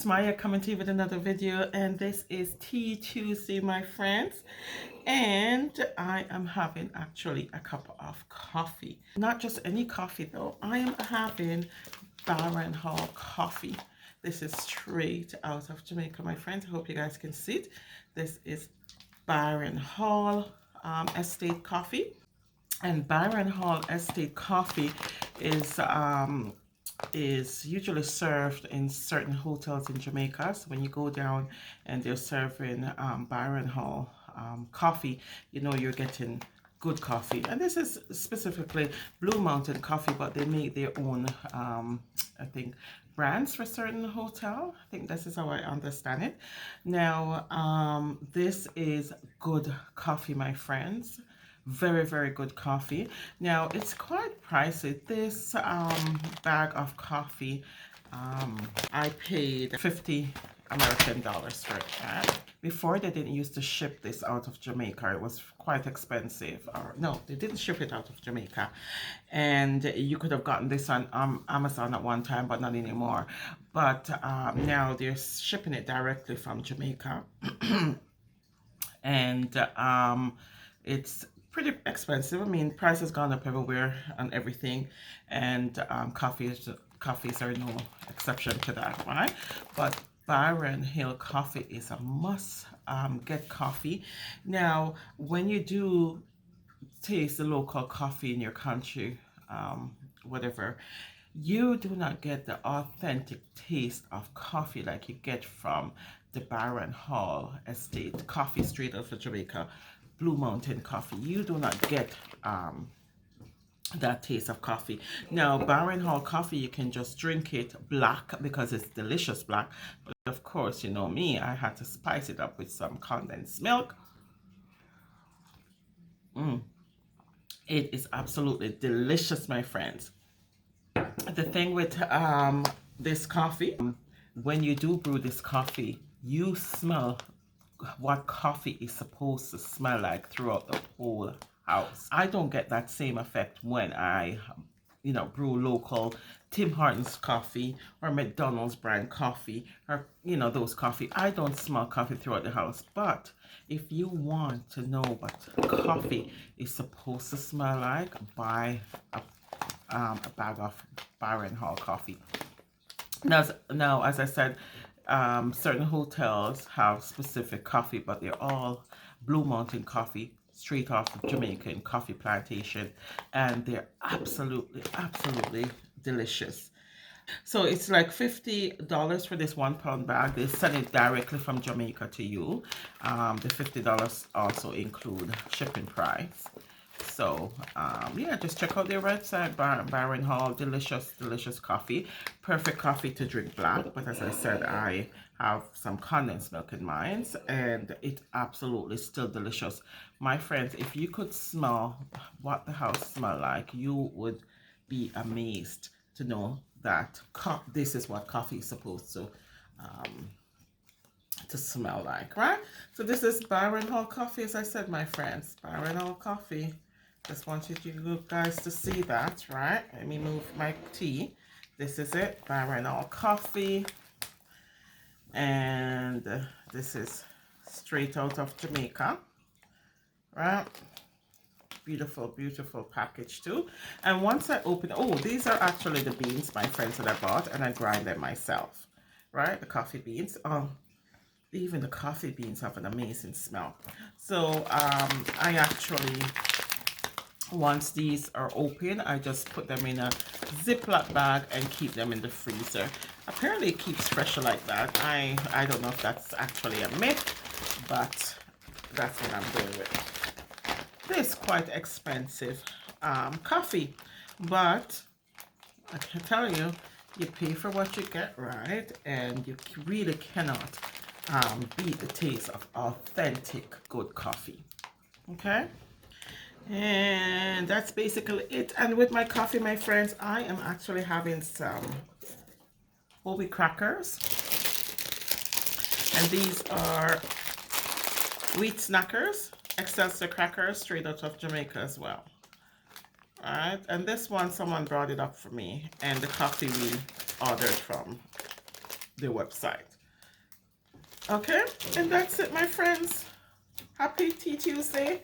is Maya coming to you with another video, and this is Tea Tuesday, my friends. And I am having actually a cup of coffee. Not just any coffee though, I am having Baronhall coffee. This is straight out of Jamaica, my friends. I hope you guys can see it. This is Baronhall Estate coffee. And Baronhall Estate coffee is usually served in certain hotels in Jamaica. So when you go down and they're serving Baronhall coffee, you know you're getting good coffee. And this is specifically Blue Mountain coffee, but they make their own, I think, brands for certain hotel. I think this is how I understand it. Now, this is good coffee, my friends. Very, very good coffee. Now, it's quite pricey. This bag of coffee, I paid 50 American dollars for it. Right? Before, they didn't used to ship this out of Jamaica. It was quite expensive. Or no, they didn't ship it out of Jamaica. And you could have gotten this on Amazon at one time, but not anymore. But now they're shipping it directly from Jamaica. And it's pretty expensive. I mean, price has gone up everywhere on everything, and coffees are no exception to that, right? But Baronhall coffee is a must get coffee. Now, when you do taste the local coffee in your country, whatever, you do not get the authentic taste of coffee like you get from the Baronhall Estate coffee straight out of Jamaica. Blue Mountain coffee, you do not get that taste of coffee. Now, Baronhall coffee, you can just drink it black because it's delicious black. But of course, you know me, I had to spice it up with some condensed milk. It is absolutely delicious, my friends. The thing with this coffee, when you do brew this coffee, you smell what coffee is supposed to smell like throughout the whole house. I don't get that same effect when I, brew local Tim Hortons coffee or McDonald's brand coffee or, those coffee. I don't smell coffee throughout the house. But if you want to know what coffee is supposed to smell like, buy a bag of Baronhall coffee. Now, as I said, certain hotels have specific coffee, but they're all Blue Mountain coffee, straight off of Jamaican coffee plantation, and they're absolutely delicious. So it's like $50 for this 1 pound bag. They send it directly from Jamaica to you. The $50 also include shipping price. So yeah, just check out their website, Baronhall. Delicious coffee. Perfect coffee to drink black, but as I said, I have some condensed milk in mine, and it's absolutely still delicious. My friends, if you could smell what the house smell like, you would be amazed to know that this is what coffee is supposed to smell like, right? So this is Baronhall coffee, as I said, my friends. Baronhall coffee. Just wanted you guys to see that, right? Let me move my tea. This is it, Baronhall coffee. And this is straight out of Jamaica, right? Beautiful package too. And once I open, oh, these are actually the beans, my friends, that I bought, and I grind them myself, right? The coffee beans. Even the coffee beans have an amazing smell. So I actually, once these are open, I just put them in a Ziploc bag and keep them in the freezer. Apparently it keeps fresher like that. I don't know if that's actually a myth, but that's what I'm doing with it. This quite expensive coffee, but I can tell you, you pay for what you get, right? And you really cannot beat the taste of authentic good coffee. Okay, and that's basically it. And with my coffee, my friends, I am actually having some whole crackers, and these are wheat snackers, Excelsior crackers, straight out of Jamaica as well. All right, and this one, someone brought it up for me, and the coffee we ordered from their website. Okay, and that's it, my friends. Happy Tea Tuesday.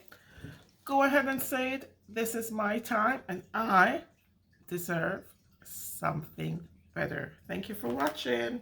Go ahead and say it. This is my time and I deserve something better. Thank you for watching.